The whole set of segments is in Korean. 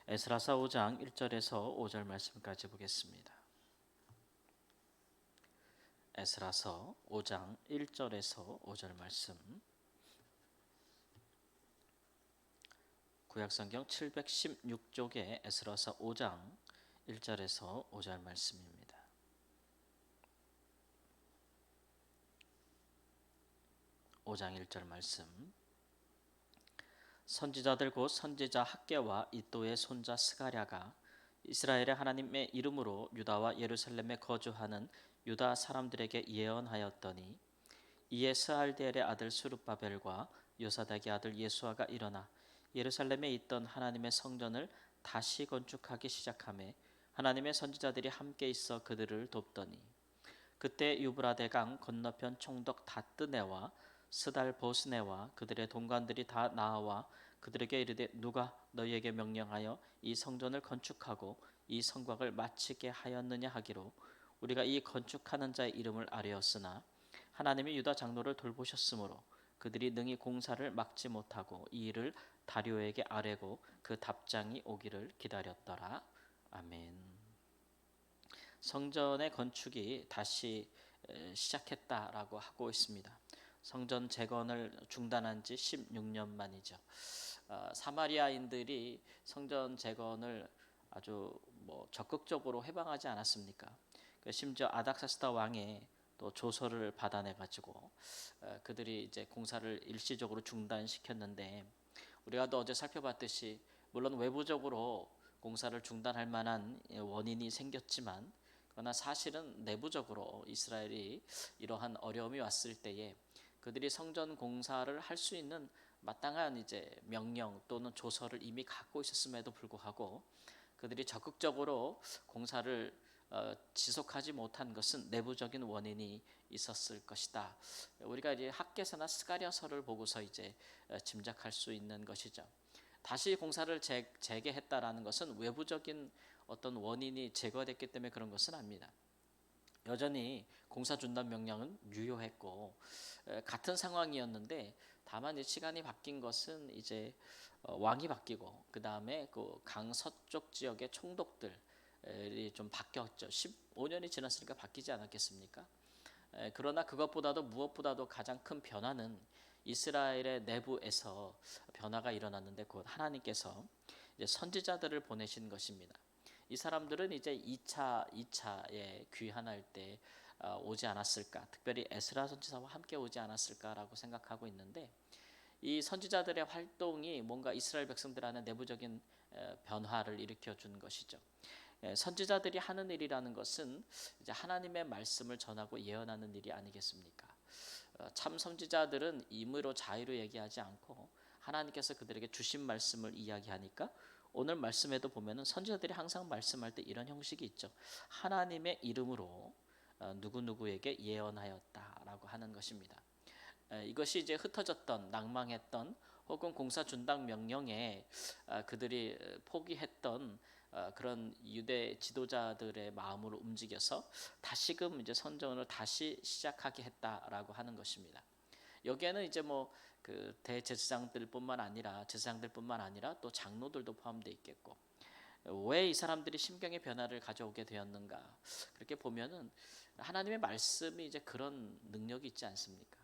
에스라서 5장 1절에서 5절 말씀까지 보겠습니다. 에스라서 5장 1절에서 5절 말씀, 구약성경 716쪽의 에스라서 5장 1절에서 5절 말씀입니다. (5장 1절) 말씀. 선지자들 곧 선지자 학개와 이도의 손자 스가랴가 이스라엘의 하나님의 이름으로 유다와 예루살렘에 거주하는 유다 사람들에게 예언하였더니, 이에 스알디엘의 아들 스룹바벨과 요사닥의 아들 예수아가 일어나 예루살렘에 있던 하나님의 성전을 다시 건축하기 시작하며 하나님의 선지자들이 함께 있어 그들을 돕더니, 그때 유브라데 강 건너편 총독 다뜨네와 스달 보스네와 그들의 동관들이 다 나와 그들에게 이르되, 누가 너희에게 명령하여 이 성전을 건축하고 이 성곽을 마치게 하였느냐 하기로, 우리가 이 건축하는 자의 이름을 아뢰었으나 하나님이 유다 장로를 돌보셨으므로 그들이 능히 공사를 막지 못하고 이 일을 다리오에게 아뢰고 그 답장이 오기를 기다렸더라. 아멘. 성전의 건축이 다시 시작했다라고 하고 있습니다. 성전 재건을 중단한 지 16년 만이죠. 사마리아인들이 성전 재건을 아주 적극적으로 해방하지 않았습니까? 심지어 아닥사스다 왕의 또 조서를 받아내 가지고 그들이 이제 공사를 일시적으로 중단시켰는데, 우리가 또 어제 살펴봤듯이 물론 외부적으로 공사를 중단할 만한 원인이 생겼지만, 그러나 사실은 내부적으로 이스라엘이 이러한 어려움이 왔을 때에 그들이 성전 공사를 할 수 있는 마땅한 이제 명령 또는 조서를 이미 갖고 있었음에도 불구하고 그들이 적극적으로 공사를 지속하지 못한 것은 내부적인 원인이 있었을 것이다. 우리가 이제 학개서나 스가랴서를 보고서 이제 짐작할 수 있는 것이죠. 다시 공사를 재개했다라는 것은 외부적인 어떤 원인이 제거됐기 때문에 그런 것은 아닙니다. 여전히 공사 중단 명령은 유효했고 같은 상황이었는데, 다만 시간이 바뀐 것은 이제 왕이 바뀌고 그 다음에 그 강서쪽 지역의 총독들이 좀 바뀌었죠. 15년이 지났으니까 바뀌지 않았겠습니까? 그러나 그것보다도 무엇보다도 가장 큰 변화는 이스라엘의 내부에서 변화가 일어났는데, 곧 하나님께서 이제 선지자들을 보내신 것입니다. 이 사람들은 이제 2차에 귀환할 때 오지 않았을까, 특별히 에스라 선지자와 함께 오지 않았을까라고 생각하고 있는데, 이 선지자들의 활동이 뭔가 이스라엘 백성들 안에 내부적인 변화를 일으켜 준 것이죠. 선지자들이 하는 일이라는 것은 이제 하나님의 말씀을 전하고 예언하는 일이 아니겠습니까? 참 선지자들은 임의로 자의로 얘기하지 않고 하나님께서 그들에게 주신 말씀을 이야기하니까, 오늘 말씀에도 보면은 선지자들이 항상 말씀할 때 이런 형식이 있죠. 하나님의 이름으로 누구누구에게 예언하였다라고 하는 것입니다. 이것이 이제 흩어졌던, 낭망했던 혹은 공사 중단 명령에 그들이 포기했던 그런 유대 지도자들의 마음으로 움직여서 다시금 이제 선전을 다시 시작하게 했다라고 하는 것입니다. 여기에는 이제 그 대제사장들뿐만 아니라 또 장로들도 포함되어 있겠고, 왜 이 사람들이 심경의 변화를 가져오게 되었는가? 그렇게 보면은 하나님의 말씀이 이제 그런 능력이 있지 않습니까?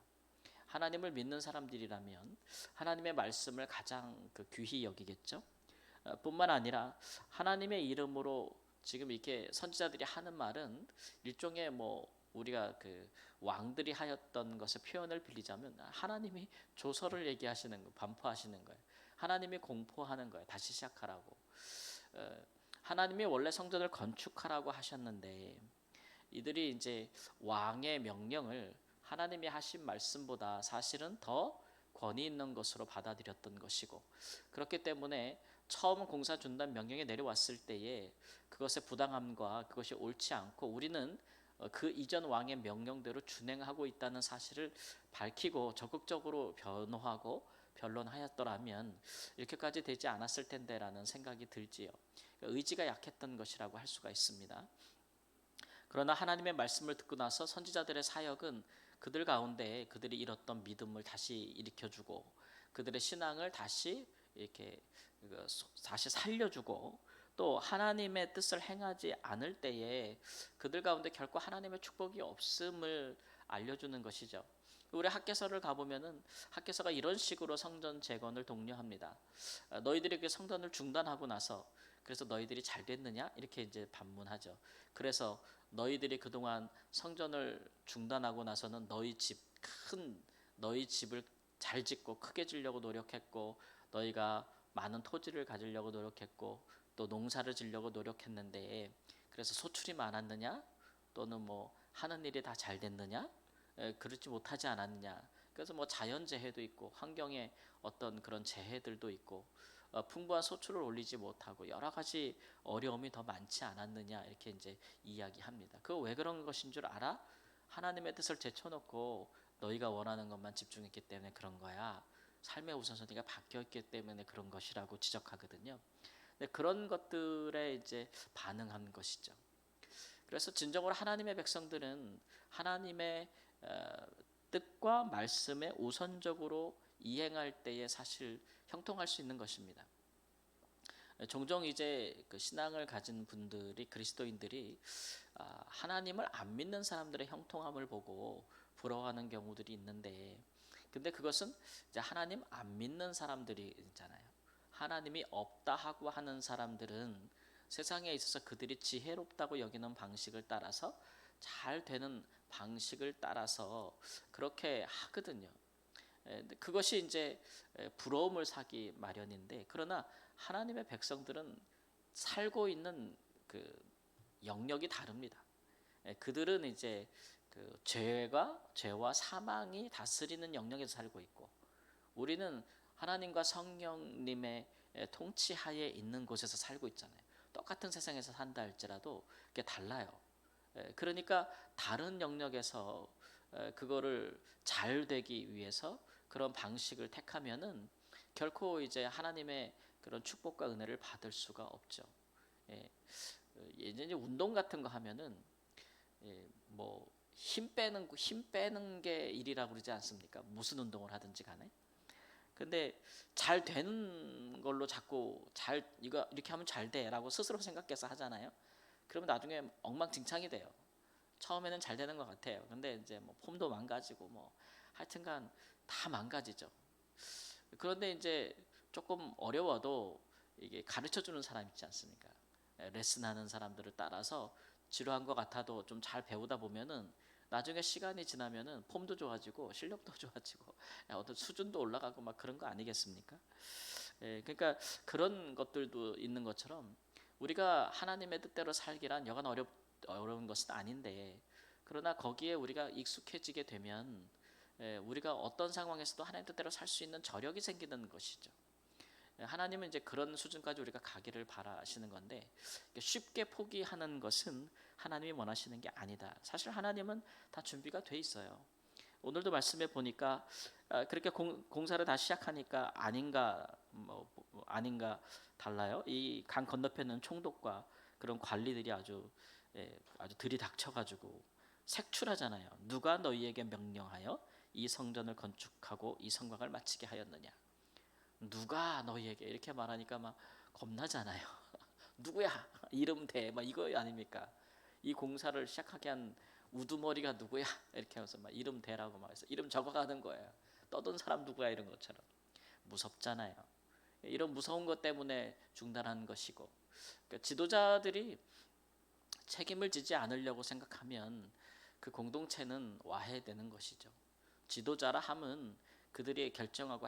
하나님을 믿는 사람들이라면 하나님의 말씀을 가장 귀히 여기겠죠. 뿐만 아니라 하나님의 이름으로 지금 이렇게 선지자들이 하는 말은 일종의 우리가 그 왕들이 하였던 것의 표현을 빌리자면 하나님이 조서를 얘기하시는 거, 반포하시는 거예요. 하나님이 공포하는 거예요. 다시 시작하라고. 하나님이 원래 성전을 건축하라고 하셨는데, 이들이 이제 왕의 명령을 하나님이 하신 말씀보다 사실은 더 권위 있는 것으로 받아들였던 것이고, 그렇기 때문에 처음 공사 중단 명령이 내려왔을 때에 그것의 부당함과 그것이 옳지 않고 우리는 그 이전 왕의 명령대로 준행하고 있다는 사실을 밝히고 적극적으로 변호하고 변론하였더라면 이렇게까지 되지 않았을 텐데라는 생각이 들지요. 의지가 약했던 것이라고 할 수가 있습니다. 그러나 하나님의 말씀을 듣고 나서 선지자들의 사역은 그들 가운데 그들이 잃었던 믿음을 다시 일으켜주고 그들의 신앙을 다시 이렇게 다시 살려주고 또 하나님의 뜻을 행하지 않을 때에 그들 가운데 결코 하나님의 축복이 없음을 알려주는 것이죠. 우리 학개서를 가보면은 학개서가 이런 식으로 성전 재건을 독려합니다. 너희들이 그 성전을 중단하고 나서 그래서 너희들이 잘 됐느냐 이렇게 이제 반문하죠. 그래서 너희들이 그동안 성전을 중단하고 나서는 너희 집을 잘 짓고 크게 지려고 노력했고 너희가 많은 토지를 가지려고 노력했고 또 농사를 지려고 노력했는데 그래서 소출이 많았느냐 또는 뭐 하는 일이 다 잘 됐느냐 그렇지 못하지 않았느냐. 그래서 뭐 자연재해도 있고 환경에 어떤 그런 재해들도 있고 풍부한 소출을 올리지 못하고 여러 가지 어려움이 더 많지 않았느냐 이렇게 이제 이야기합니다. 그거 왜 그런 것인 줄 알아? 하나님의 뜻을 제쳐놓고 너희가 원하는 것만 집중했기 때문에 그런 거야. 삶의 우선순위가 바뀌었기 때문에 그런 것이라고 지적하거든요. 근데 그런 것들에 이제 반응한 것이죠. 그래서 진정으로 하나님의 백성들은 하나님의 뜻과 말씀에 우선적으로 이행할 때에 사실 형통할 수 있는 것입니다. 종종 이제 그 신앙을 가진 분들이 그리스도인들이 하나님을 안 믿는 사람들의 형통함을 보고 부러워하는 경우들이 있는데 근데 그것은 이제 하나님 안 믿는 사람들이 있잖아요. 하나님이 없다 하고 하는 사람들은 세상에 있어서 그들이 지혜롭다고 여기는 방식을 따라서 잘 되는 방식을 따라서 그렇게 하거든요. 그것이 이제 부러움을 사기 마련인데 그러나 하나님의 백성들은 살고 있는 그 영역이 다릅니다. 그들은 이제 그 죄와 사망이 다스리는 영역에서 살고 있고 우리는 하나님과 성령님의 통치하에 있는 곳에서 살고 있잖아요. 똑같은 세상에서 산다 할지라도 그게 달라요. 그러니까 다른 영역에서 그거를 잘 되기 위해서 그런 방식을 택하면은 결코 이제 하나님의 그런 축복과 은혜를 받을 수가 없죠. 예전에 운동 같은 거 하면은 뭐 힘 빼는 게 일이라고 그러지 않습니까? 무슨 운동을 하든지 간에. 근데 잘 되는 걸로 자꾸 이거 이렇게 하면 잘 돼라고 스스로 생각해서 하잖아요. 그러면 나중에 엉망진창이 돼요. 처음에는 잘 되는 것 같아요. 근데 이제 뭐 폼도 망가지고 뭐 하여튼간 다 망가지죠. 그런데 이제 조금 어려워도 이게 가르쳐 주는 사람 있지 않습니까? 레슨하는 사람들을 따라서 지루한 것 같아도 좀 잘 배우다 보면은 나중에 시간이 지나면은 폼도 좋아지고 실력도 좋아지고 어떤 수준도 올라가고 막 그런 거 아니겠습니까? 그러니까 그런 것들도 있는 것처럼 우리가 하나님의 뜻대로 살기란 여간 어려운 것은 아닌데 그러나 거기에 우리가 익숙해지게 되면 우리가 어떤 상황에서도 하나님 뜻대로 살 수 있는 저력이 생기는 것이죠. 하나님은 이제 그런 수준까지 우리가 가기를 바라시는 건데 쉽게 포기하는 것은 하나님이 원하시는 게 아니다. 사실 하나님은 다 준비가 돼 있어요. 오늘도 말씀에 보니까 그렇게 공사를 다시 시작하니까 아닌가 달라요. 이 강 건너편은 총독과 그런 관리들이 아주 들이닥쳐가지고 색출하잖아요. 누가 너희에게 명령하여 이 성전을 건축하고 이 성곽을 마치게 하였느냐? 누가 너희에게 이렇게 말하니까 막 겁나잖아요. 누구야? 이름 대, 막 이거 아닙니까? 이 공사를 시작하게 한 우두머리가 누구야? 이렇게 하면서 막 이름 대라고 막 해서 이름 적어가는 거예요. 떠든 사람 누구야 이런 것처럼 무섭잖아요. 이런 무서운 것 때문에 중단한 것이고, 그러니까 지도자들이 책임을 지지 않으려고 생각하면 그 공동체는 와해되는 것이죠. 지도자라 함은 그들이 결정하고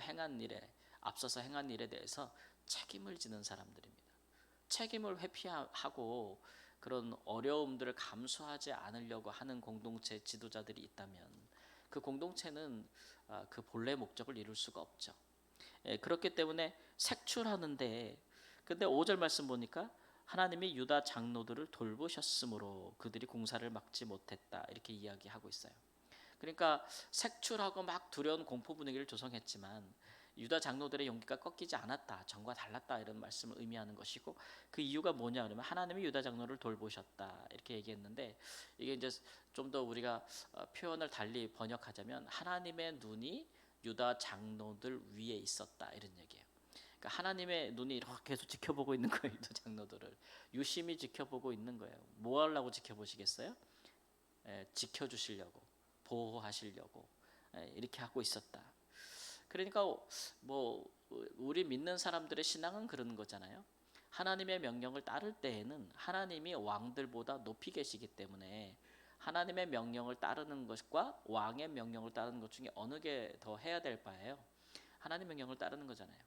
앞서서 행한 일에 대해서 책임을 지는 사람들입니다. 책임을 회피하고 그런 어려움들을 감수하지 않으려고 하는 공동체 지도자들이 있다면 그 공동체는 그 본래 목적을 이룰 수가 없죠. 그렇기 때문에 색출하는데 근데 5절 말씀 보니까 하나님이 유다 장로들을 돌보셨으므로 그들이 공사를 막지 못했다 이렇게 이야기하고 있어요. 그러니까 색출하고 막 두려운 공포 분위기를 조성했지만 유다 장로들의 용기가 꺾이지 않았다. 전과 달랐다 이런 말씀을 의미하는 것이고 그 이유가 뭐냐 그러면 하나님이 유다 장로를 돌보셨다 이렇게 얘기했는데 이게 이제 좀 더 우리가 표현을 달리 번역하자면 하나님의 눈이 유다 장로들 위에 있었다 이런 얘기예요. 그러니까 하나님의 눈이 이렇게 계속 지켜보고 있는 거예요. 이 두 장로들을 유심히 지켜보고 있는 거예요. 뭐 하려고 지켜보시겠어요? 지켜주시려고, 보호하시려고 이렇게 하고 있었다. 그러니까 뭐 우리 믿는 사람들의 신앙은 그런 거잖아요. 하나님의 명령을 따를 때에는 하나님이 왕들보다 높이 계시기 때문에 하나님의 명령을 따르는 것과 왕의 명령을 따르는 것 중에 어느 게 더 해야 될 바예요? 하나님 명령을 따르는 거잖아요.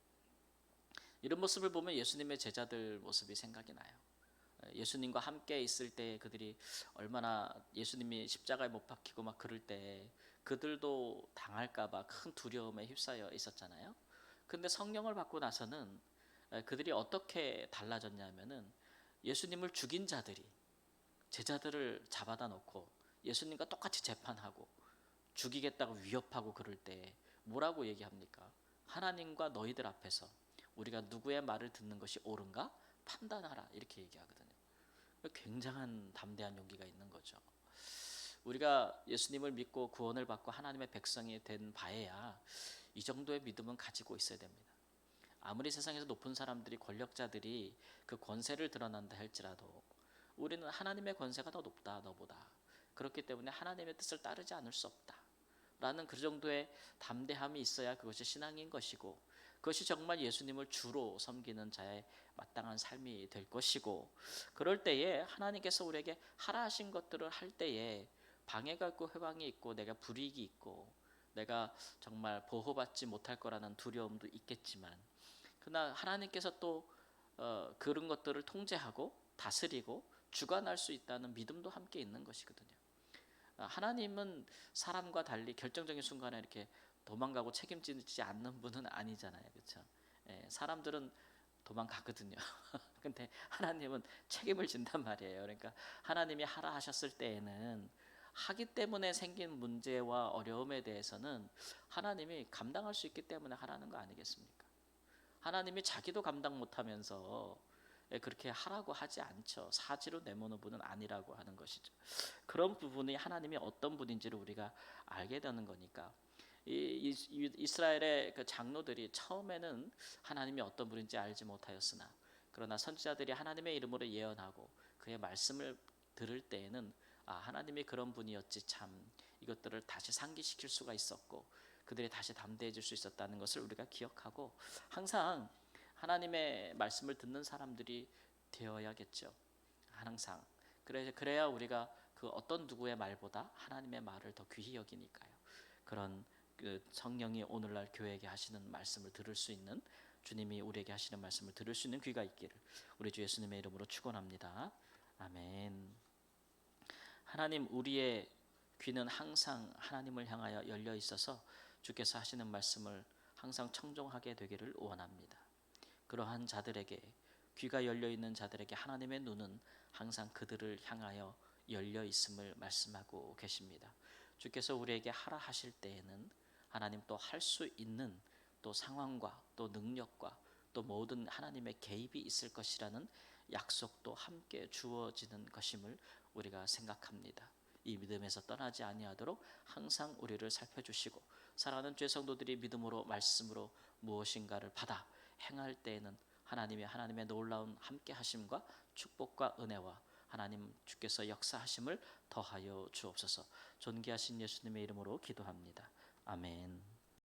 이런 모습을 보면 예수님의 제자들 모습이 생각이 나요. 예수님과 함께 있을 때 그들이 얼마나 예수님이 십자가에 못 박히고 막 그럴 때 그들도 당할까봐 큰 두려움에 휩싸여 있었잖아요. 근데 성령을 받고 나서는 그들이 어떻게 달라졌냐면은 예수님을 죽인 자들이 제자들을 잡아다 놓고 예수님과 똑같이 재판하고 죽이겠다고 위협하고 그럴 때 뭐라고 얘기합니까? 하나님과 너희들 앞에서 우리가 누구의 말을 듣는 것이 옳은가 판단하라 이렇게 얘기하거든요. 굉장한 담대한 용기가 있는 거죠. 우리가 예수님을 믿고 구원을 받고 하나님의 백성이 된 바에야 이 정도의 믿음은 가지고 있어야 됩니다. 아무리 세상에서 높은 사람들이 권력자들이 그 권세를 드러난다 할지라도 우리는 하나님의 권세가 더 높다 너보다. 그렇기 때문에 하나님의 뜻을 따르지 않을 수 없다 라는 그 정도의 담대함이 있어야 그것이 신앙인 것이고 그것이 정말 예수님을 주로 섬기는 자의 마땅한 삶이 될 것이고 그럴 때에 하나님께서 우리에게 하라 하신 것들을 할 때에 방해가 있고 회방이 있고 내가 불이익이 있고 내가 정말 보호받지 못할 거라는 두려움도 있겠지만 그러나 하나님께서 또 그런 것들을 통제하고 다스리고 주관할 수 있다는 믿음도 함께 있는 것이거든요. 하나님은 사람과 달리 결정적인 순간에 이렇게 도망가고 책임지지 않는 분은 아니잖아요. 그렇죠? 사람들은 도망가거든요. 근데 하나님은 책임을 진단 말이에요. 그러니까 하나님이 하라 하셨을 때에는 하기 때문에 생긴 문제와 어려움에 대해서는 하나님이 감당할 수 있기 때문에 하라는 거 아니겠습니까? 하나님이 자기도 감당 못하면서 그렇게 하라고 하지 않죠. 사지로 내모는 분은 아니라고 하는 것이죠. 그런 부분이 하나님이 어떤 분인지를 우리가 알게 되는 거니까 이스라엘의 그 장로들이 처음에는 하나님이 어떤 분인지 알지 못하였으나 그러나 선지자들이 하나님의 이름으로 예언하고 그의 말씀을 들을 때에는 하나님이 그런 분이었지 참 이것들을 다시 상기시킬 수가 있었고 그들이 다시 담대해질 수 있었다는 것을 우리가 기억하고 항상 하나님의 말씀을 듣는 사람들이 되어야겠죠. 항상 그래야 우리가 그 어떤 누구의 말보다 하나님의 말을 더 귀히 여기니까요. 그런 그 성령이 오늘날 교회에게 하시는 말씀을 들을 수 있는 주님이 우리에게 하시는 말씀을 들을 수 있는 귀가 있기를 우리 주 예수님의 이름으로 축원합니다. 아멘. 하나님 우리의 귀는 항상 하나님을 향하여 열려 있어서 주께서 하시는 말씀을 항상 청종하게 되기를 원합니다. 그러한 자들에게 귀가 열려 있는 자들에게 하나님의 눈은 항상 그들을 향하여 열려 있음을 말씀하고 계십니다. 주께서 우리에게 하라 하실 때에는 하나님 또 할 수 있는 또 상황과 또 능력과 또 모든 하나님의 개입이 있을 것이라는 약속도 함께 주어지는 것임을 우리가 생각합니다. 이 믿음에서 떠나지 아니하도록 항상 우리를 살펴주시고 사랑하는 죄 성도들이 믿음으로 말씀으로 무엇인가를 받아 행할 때에는 하나님의 놀라운 함께 하심과 축복과 은혜와 하나님 주께서 역사하심을 더하여 주옵소서. 존귀하신 예수님의 이름으로 기도합니다. 아멘.